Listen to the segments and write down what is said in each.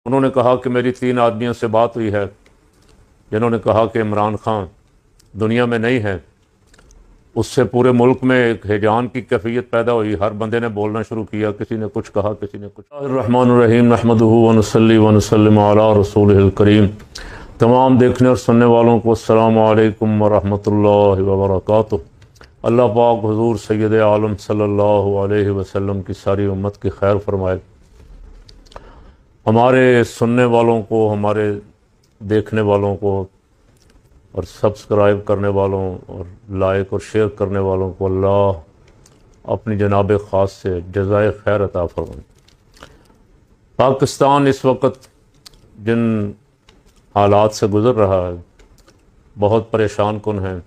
انہوں نے کہا کہ میری 3 آدمیوں سے بات ہوئی ہے جنہوں نے کہا کہ عمران خان دنیا میں نہیں ہے۔ اس سے پورے ملک میں ایک ہیجان کی کیفیت پیدا ہوئی، ہر بندے نے بولنا شروع کیا، کسی نے کچھ کہا، کسی نے کچھ۔ الرحمن الرحیم، نحمدہ ونصلی ونسلم علی رسولہ الکریم۔ تمام دیکھنے اور سننے والوں کو السلام علیکم ورحمۃ اللہ وبرکاتہ۔ اللہ پاک حضور سید عالم صلی اللہ علیہ وسلم کی ساری امت کی خیر فرمائے۔ ہمارے سننے والوں کو، ہمارے دیکھنے والوں کو اور سبسکرائب کرنے والوں اور لائک اور شیئر کرنے والوں کو اللہ اپنی جناب خاص سے جزائے خیر عطا فرمائے۔ پاکستان اس وقت جن حالات سے گزر رہا ہے بہت پریشان کن ہیں۔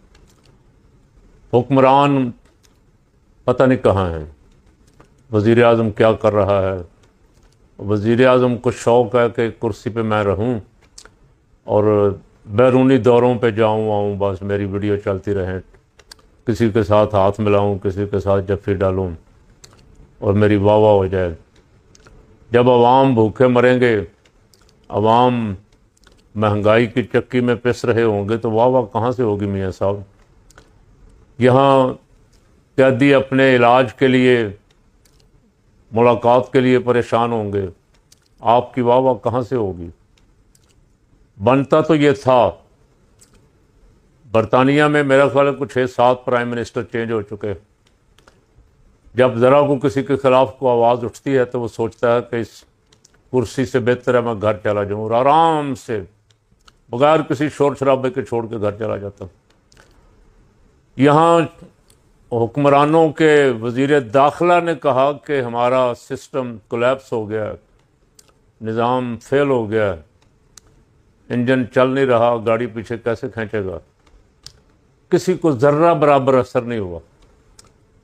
حکمران پتہ نہیں کہاں ہیں، وزیر اعظم کیا کر رہا ہے۔ وزیر اعظم کو شوق ہے کہ کرسی پہ میں رہوں اور بیرونی دوروں پہ جاؤں آؤں، بس میری ویڈیو چلتی رہیں، کسی کے ساتھ ہاتھ ملاؤں، کسی کے ساتھ جفی ڈالوں اور میری واہ واہ ہو جائے۔ جب عوام بھوکے مریں گے، عوام مہنگائی کی چکی میں پس رہے ہوں گے تو واہ واہ کہاں سے ہوگی میاں صاحب؟ یہاں قیدی اپنے علاج کے لیے، ملاقات کے لیے پریشان ہوں گے، آپ کی واہ واہ کہاں سے ہوگی؟ بنتا تو یہ تھا، برطانیہ میں میرا خیال ہے کچھ 6-7 پرائم منسٹر چینج ہو چکے۔ جب ذرا کو کسی کے خلاف کو آواز اٹھتی ہے تو وہ سوچتا ہے کہ اس کرسی سے بہتر ہے میں گھر چلا جاؤں، اور آرام سے بغیر کسی شور شرابے کے چھوڑ کے گھر چلا جاتا۔ یہاں حکمرانوں کے وزیر داخلہ نے کہا کہ ہمارا سسٹم کولیپس ہو گیا ہے، نظام فیل ہو گیا ہے، انجن چل نہیں رہا، گاڑی پیچھے کیسے کھینچے گا؟ کسی کو ذرہ برابر اثر نہیں ہوا،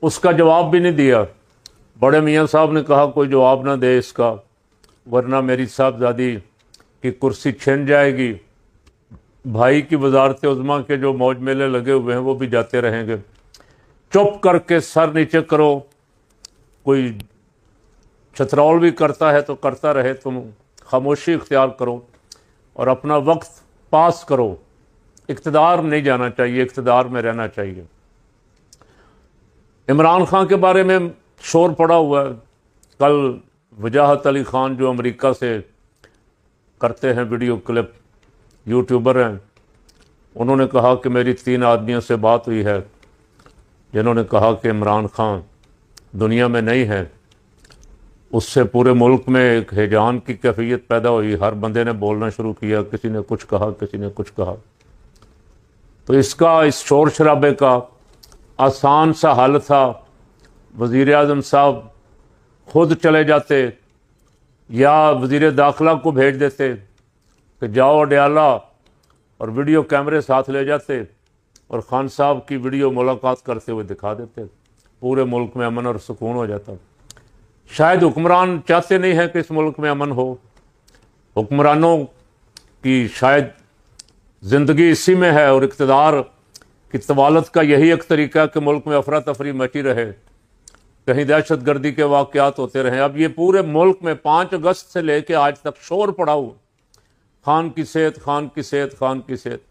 اس کا جواب بھی نہیں دیا۔ بڑے میاں صاحب نے کہا کوئی جواب نہ دے اس کا ورنہ میری صاحبزادی کی کرسی چھن جائے گی، بھائی کی وزارت عظمیٰ کے جو موج میلے لگے ہوئے ہیں وہ بھی جاتے رہیں گے، چپ کر کے سر نیچے کرو، کوئی چھترول بھی کرتا ہے تو کرتا رہے، تم خاموشی اختیار کرو اور اپنا وقت پاس کرو۔ اقتدار نہیں جانا چاہیے، اقتدار میں رہنا چاہیے۔ عمران خان کے بارے میں شور پڑا ہوا ہے۔ کل وجاہت علی خان جو امریکہ سے کرتے ہیں ویڈیو کلپ، یوٹیوبر ہیں، انہوں نے کہا کہ میری 3 آدمیوں سے بات ہوئی ہے جنہوں نے کہا کہ عمران خان دنیا میں نہیں ہے۔ اس سے پورے ملک میں ایک ہیجان کی کیفیت پیدا ہوئی، ہر بندے نے بولنا شروع کیا، کسی نے کچھ کہا، کسی نے کچھ کہا۔ تو اس شور شرابے کا آسان سا حل تھا، وزیر اعظم صاحب خود چلے جاتے یا وزیر داخلہ کو بھیج دیتے کہ جاؤ اڈیالہ، اور ویڈیو کیمرے ساتھ لے جاتے اور خان صاحب کی ویڈیو ملاقات کرتے ہوئے دکھا دیتے، پورے ملک میں امن اور سکون ہو جاتا۔ شاید حکمران چاہتے نہیں ہیں کہ اس ملک میں امن ہو، حکمرانوں کی شاید زندگی اسی میں ہے، اور اقتدار کی طوالت کا یہی ایک طریقہ ہے کہ ملک میں افراتفری مچی رہے، کہیں دہشت گردی کے واقعات ہوتے رہیں۔ اب یہ پورے ملک میں 5 اگست سے لے کے آج تک شور پڑا ہوا، خان کی صحت، خان کی صحت، خان کی صحت۔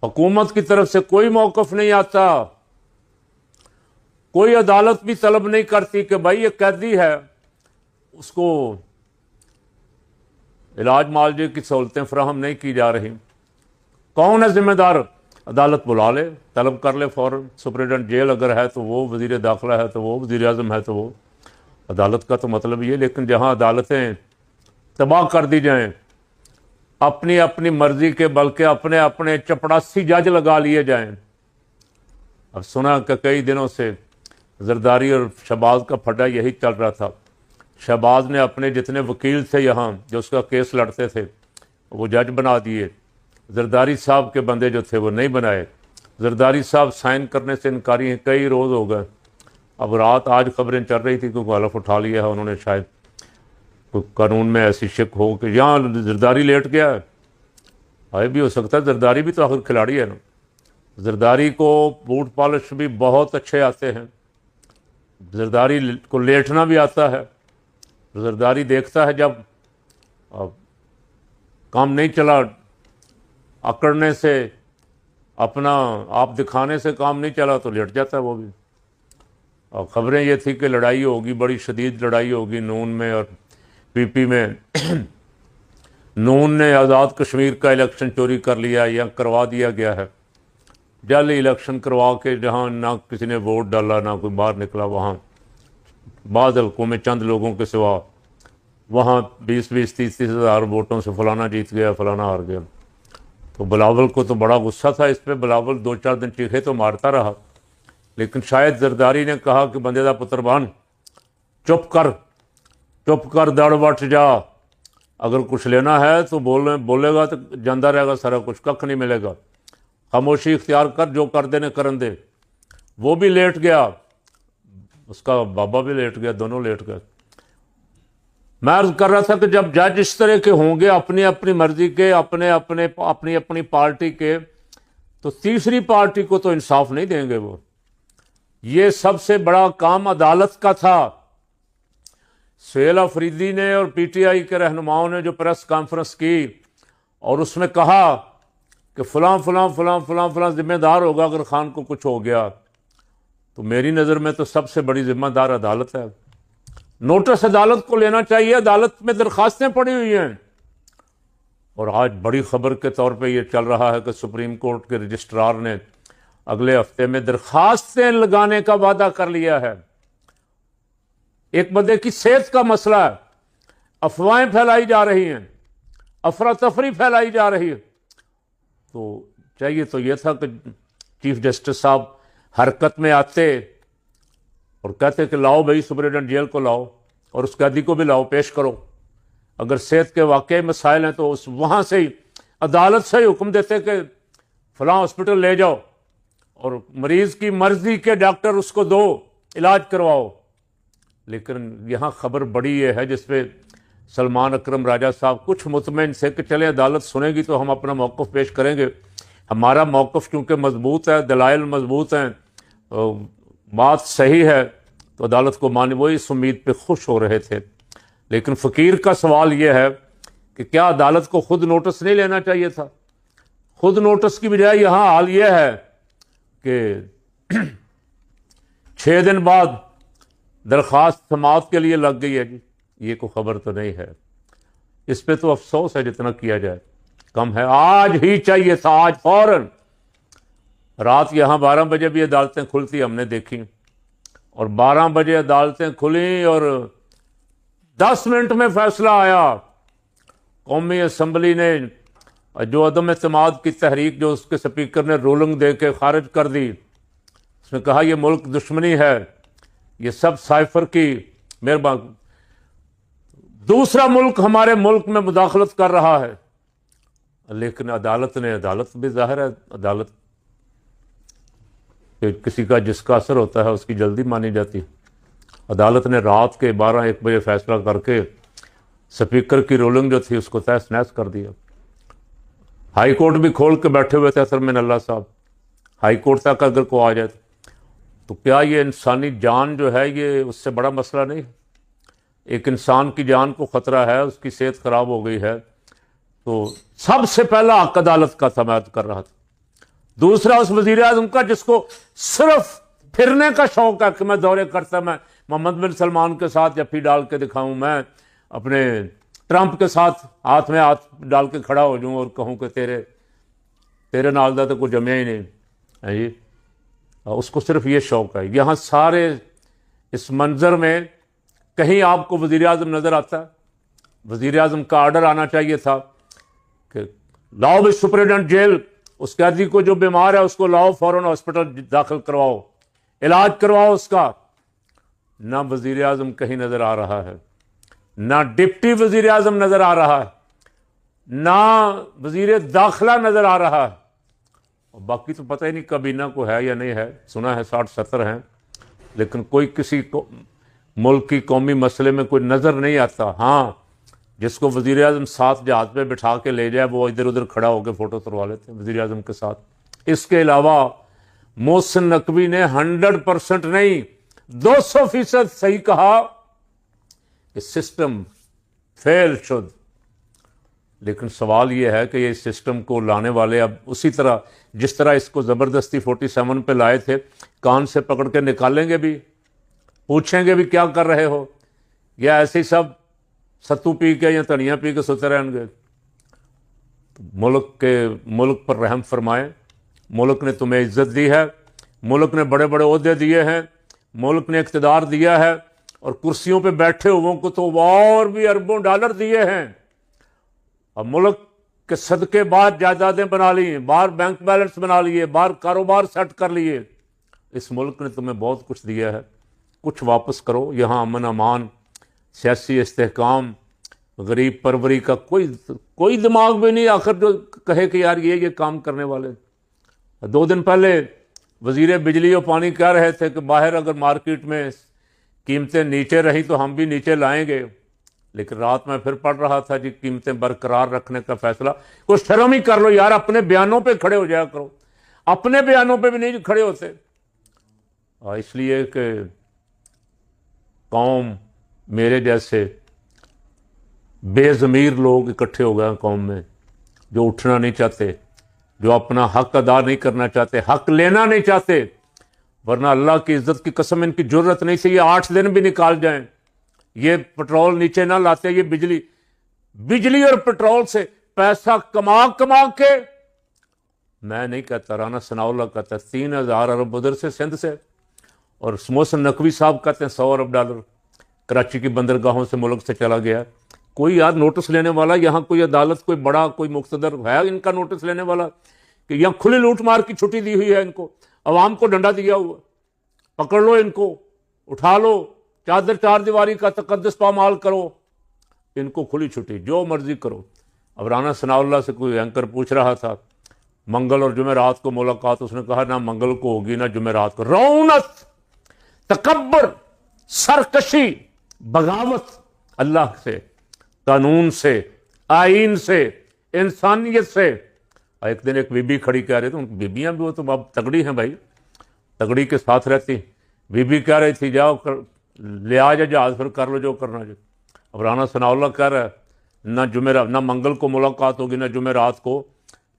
حکومت کی طرف سے کوئی موقف نہیں آتا، کوئی عدالت بھی طلب نہیں کرتی کہ بھائی یہ قیدی ہے، اس کو علاج معالجے کی سہولتیں فراہم نہیں کی جا رہی۔ کون ہے ذمہ دار؟ عدالت بلا لے، طلب کر لے فوراً، سپرنٹنڈنٹ جیل اگر ہے تو وہ، وزیر داخلہ ہے تو وہ، وزیر اعظم ہے تو وہ۔ عدالت کا تو مطلب یہ، لیکن جہاں عدالتیں تباہ کر دی جائیں، اپنی اپنی مرضی کے، بلکہ اپنے اپنے چپڑاسی جج لگا لیے جائیں۔ اب سنا کہ کئی دنوں سے زرداری اور شہباز کا پھڈا یہی چل رہا تھا۔ شہباز نے اپنے جتنے وکیل تھے یہاں جو اس کا کیس لڑتے تھے وہ جج بنا دیے، زرداری صاحب کے بندے جو تھے وہ نہیں بنائے۔ زرداری صاحب سائن کرنے سے انکاری ہیں، کئی روز ہو گئے۔ اب آج خبریں چل رہی تھی کہ کوئی حلف اٹھا لیا ہے انہوں نے، شاید کوئی قانون میں ایسی شک ہو کہ یہاں زرداری لیٹ گیا ہے۔ آئے بھی ہو سکتا ہے، زرداری بھی تو آخر کھلاڑی ہے نا۔ زرداری کو بوٹ پالش بھی بہت اچھے آتے ہیں، زرداری کو لیٹنا بھی آتا ہے۔ زرداری دیکھتا ہے جب کام نہیں چلا، اکڑنے سے، اپنا آپ دکھانے سے کام نہیں چلا تو لیٹ جاتا ہے وہ بھی۔ اور خبریں یہ تھی کہ لڑائی ہوگی، بڑی شدید لڑائی ہوگی نون میں اور پی پی میں۔ نون نے آزاد کشمیر کا الیکشن چوری کر لیا یا کروا دیا گیا ہے، جعلی الیکشن کروا کے جہاں نہ کسی نے ووٹ ڈالا نہ کوئی باہر نکلا، وہاں بعض حلقوں میں چند لوگوں کے سوا وہاں 20-20 30-30 ہزار ووٹوں سے فلانا جیت گیا فلانا ہار گیا۔ تو بلاول کو تو بڑا غصہ تھا اس پہ، بلاول 2-4 دن چیخے تو مارتا رہا، لیکن شاید زرداری نے کہا کہ بندے دا پتر بان چپ کر دڑ وٹ جا، اگر کچھ لینا ہے تو بولے گا تو جاندہ رہے گا سارا کچھ، ککھ نہیں ملے گا، خاموشی اختیار کر، جو کر دینے کرن دے۔ وہ بھی لیٹ گیا، اس کا بابا بھی لیٹ گیا، دونوں لیٹ گئے۔ میں عرض کر رہا تھا کہ جب جج اس طرح کے ہوں گے اپنی اپنی مرضی کے، اپنی اپنی پارٹی کے، تو تیسری پارٹی کو تو انصاف نہیں دیں گے وہ۔ یہ سب سے بڑا کام عدالت کا تھا۔ سہیل آفریدی نے اور پی ٹی آئی کے رہنماؤں نے جو پریس کانفرنس کی اور اس میں کہا کہ فلاں فلاں فلاں فلاں فلاں ذمہ دار ہوگا اگر خان کو کچھ ہو گیا، تو میری نظر میں تو سب سے بڑی ذمہ دار عدالت ہے۔ نوٹس عدالت کو لینا چاہیے، عدالت میں درخواستیں پڑی ہوئی ہیں، اور آج بڑی خبر کے طور پہ یہ چل رہا ہے کہ سپریم کورٹ کے رجسٹرار نے اگلے ہفتے میں درخواستیں لگانے کا وعدہ کر لیا ہے۔ ایک بندے کی صحت کا مسئلہ ہے، افواہیں پھیلائی جا رہی ہیں، افراتفری پھیلائی جا رہی ہے، تو چاہیے تو یہ تھا کہ چیف جسٹس صاحب حرکت میں آتے اور کہتے کہ لاؤ بھائی سپرنٹینڈنٹ جیل کو لاؤ اور اس قیدی کو بھی لاؤ، پیش کرو، اگر صحت کے واقعی مسائل ہیں تو وہاں سے ہی عدالت سے ہی حکم دیتے کہ فلاں ہاسپٹل لے جاؤ اور مریض کی مرضی کے ڈاکٹر اس کو دو، علاج کرواؤ۔ لیکن یہاں خبر بڑی یہ ہے جس پہ سلمان اکرم راجہ صاحب کچھ مطمئن سے کہ چلے عدالت سنے گی تو ہم اپنا موقف پیش کریں گے، ہمارا موقف کیونکہ مضبوط ہے، دلائل مضبوط ہیں، بات صحیح ہے، تو عدالت کو مانے، وہ اس امید پہ خوش ہو رہے تھے۔ لیکن فقیر کا سوال یہ ہے کہ کیا عدالت کو خود نوٹس نہیں لینا چاہیے تھا؟ خود نوٹس کی بجائے یہاں حال یہ ہے کہ 6 دن بعد درخواست سماعت کے لیے لگ گئی ہے جی، یہ کوئی خبر تو نہیں ہے۔ اس پہ تو افسوس ہے، جتنا کیا جائے کم ہے۔ آج ہی چاہیے تھا، آج فوراً۔ رات یہاں 12 بجے بھی عدالتیں کھلتی ہم نے دیکھی، اور 12 بجے عدالتیں کھلیں اور 10 منٹ میں فیصلہ آیا۔ قومی اسمبلی نے جو عدم اعتماد کی تحریک جو اس کے سپیکر نے رولنگ دے کے خارج کر دی، اس نے کہا یہ ملک دشمنی ہے، یہ سب سائفر کی مہربانی، دوسرا ملک ہمارے ملک میں مداخلت کر رہا ہے۔ لیکن عدالت بھی ظاہر ہے، عدالت کہ کسی کا جس کا اثر ہوتا ہے اس کی جلدی مانی جاتی ہے۔ عدالت نے رات کے 12-1 بجے فیصلہ کر کے سپیکر کی رولنگ جو تھی اس کو تہس نہس کر دیا۔ ہائی کورٹ بھی کھول کے بیٹھے ہوئے تھے اثر من اللہ صاحب، ہائی کورٹ تک اگر کو آ جائے تو کیا یہ انسانی جان جو ہے یہ اس سے بڑا مسئلہ نہیں ہے؟ ایک انسان کی جان کو خطرہ ہے، اس کی صحت خراب ہو گئی ہے، تو سب سے پہلا حق عدالت کا تھا، میں کر رہا تھا۔ دوسرا اس وزیر اعظم کا جس کو صرف پھرنے کا شوق ہے کہ میں دورے کرتا، میں محمد بن سلمان کے ساتھ جفی ڈال کے دکھاؤں، میں اپنے ٹرمپ کے ساتھ ہاتھ میں ہاتھ ڈال کے کھڑا ہو جاؤں اور کہوں کہ تیرے نال دا تو کوئی جمیا ہی نہیں ہے جی۔ اس کو صرف یہ شوق ہے۔ یہاں سارے اس منظر میں کہیں آپ کو وزیر اعظم نظر آتا ہے؟ وزیر اعظم کا آرڈر آنا چاہیے تھا کہ لاؤ بھی سپرنٹینڈنٹ جیل، اس قیدی کو جو بیمار ہے اس کو لاؤ، فوراً ہاسپٹل داخل کرواؤ، علاج کرواؤ اس کا۔ نہ وزیر اعظم کہیں نظر آ رہا ہے، نہ ڈپٹی وزیر اعظم نظر آ رہا ہے، نہ وزیر داخلہ نظر آ رہا ہے، اور باقی تو پتہ ہی نہیں کابینہ کو ہے یا نہیں ہے، سنا ہے 60-70 ہیں، لیکن کوئی کسی کو ملک کی قومی مسئلے میں کوئی نظر نہیں آتا۔ ہاں، جس کو وزیر اعظم ساتھ جہاز پہ بٹھا کے لے جائے وہ ادھر ادھر کھڑا ہو کے فوٹو کروا لیتے ہیں وزیر اعظم کے ساتھ۔ اس کے علاوہ محسن نقوی نے 100% نہیں 200% صحیح کہا کہ سسٹم فیل شد، لیکن سوال یہ ہے کہ یہ سسٹم کو لانے والے اب اسی طرح جس طرح اس کو زبردستی 47 پہ لائے تھے کان سے پکڑ کے نکالیں گے بھی، پوچھیں گے بھی کیا کر رہے ہو، یا ایسے ہی سب ستو پی کے یا دھنیا پی کے سوتے رہیں گے؟ ملک پر رحم فرمائیں. ملک نے تمہیں عزت دی ہے، ملک نے بڑے بڑے عہدے دیے ہیں، ملک نے اقتدار دیا ہے، اور کرسیوں پہ بیٹھے ہوئوں کو تو اور بھی اربوں ڈالر دیے ہیں. اب ملک کے صدقے باہر جائیدادیں بنا لی ہیں، باہر بینک بیلنس بنا لیے، باہر کاروبار سیٹ کر لیے. اس ملک نے تمہیں بہت کچھ دیا ہے، کچھ واپس کرو. یہاں امن امان، سیاسی استحکام، غریب پروری کا کوئی دماغ بھی نہیں. آخر جو کہے کہ یار یہ کام کرنے والے. 2 دن پہلے وزیر بجلی و پانی کہہ رہے تھے کہ باہر اگر مارکیٹ میں قیمتیں نیچے رہیں تو ہم بھی نیچے لائیں گے، لیکن رات میں پھر پڑھ رہا تھا جی قیمتیں برقرار رکھنے کا فیصلہ. کچھ شرم ہی کر لو یار، اپنے بیانوں پہ کھڑے ہو جایا کرو. اپنے بیانوں پہ بھی نہیں کھڑے ہوتے. اس لیے کہ قوم میرے جیسے بے ضمیر لوگ اکٹھے ہو گئے ہیں قوم میں، جو اٹھنا نہیں چاہتے، جو اپنا حق ادا نہیں کرنا چاہتے، حق لینا نہیں چاہتے. ورنہ اللہ کی عزت کی قسم ان کی جرت نہیں سے یہ 8 دن بھی نکال جائیں، یہ پٹرول نیچے نہ لاتے. یہ بجلی اور پٹرول سے پیسہ کما کے، میں نہیں کہتا، رانا ثناء اللہ کہتا ہے 3000 ارب ادھر سے سندھ سے، اور محسن نقوی صاحب کہتے ہیں 100 ارب ڈالر کراچی کی بندرگاہوں سے ملک سے چلا گیا. کوئی یار نوٹس لینے والا یہاں، کوئی عدالت، کوئی بڑا، کوئی مقتدر ہے ان کا نوٹس لینے والا کہ یہاں کھلی لوٹ مار کی چھٹی دی ہوئی ہے ان کو، عوام کو ڈنڈا دیا ہوا، پکڑ لو ان کو، اٹھا لو، چادر 4 دیواری کا تقدس پامال کرو، ان کو کھلی چھٹی، جو مرضی کرو. اب رانا ثناء اللہ سے کوئی اینکر پوچھ رہا تھا منگل اور جمعرات کو ملاقات، اس نے کہا نہ منگل کو ہوگی نہ جمعرات کو. رونت، تکبر، سرکشی، بغاوت اللہ سے، قانون سے، آئین سے، انسانیت سے. ایک دن ایک بی بی کھڑی کہہ رہی تھی، بیبیاں بھی وہ تو اب تگڑی ہیں بھائی، تگڑی کے ساتھ رہتی. بی بی کہہ رہی تھی جاؤ لے آ جا جہاز، پھر کر لو جو کرنا جو. اب رانا ثناء اللہ کہہ رہا ہے نہ منگل کو ملاقات ہوگی نہ جمعرات کو.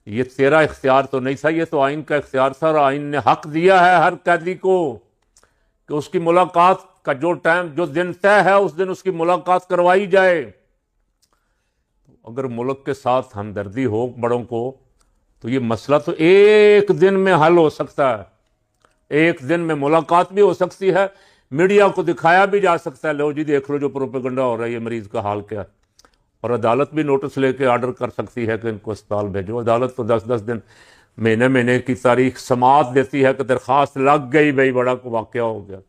یہ تیرا اختیار تو نہیں تھا، یہ تو آئین کا اختیار تھا، اور آئین نے حق دیا ہے ہر قیدی کو کہ اس کی ملاقات کا جو ٹائم، جو دن طے ہے اس دن اس کی ملاقات کروائی جائے. اگر ملک کے ساتھ ہمدردی ہو بڑوں کو تو یہ مسئلہ تو ایک دن میں حل ہو سکتا ہے، ایک دن میں ملاقات بھی ہو سکتی ہے، میڈیا کو دکھایا بھی جا سکتا ہے لو جی دیکھ لو جو پروپیگنڈا ہو رہا ہے یہ مریض کا حال کیا. اور عدالت بھی نوٹس لے کے آرڈر کر سکتی ہے کہ ان کو اسپتال بھیجو. عدالت تو 10 دن، مہینے کی تاریخ سماعت دیتی ہے کہ درخواست لگ گئی، بھائی بڑا کو واقعہ ہو گیا.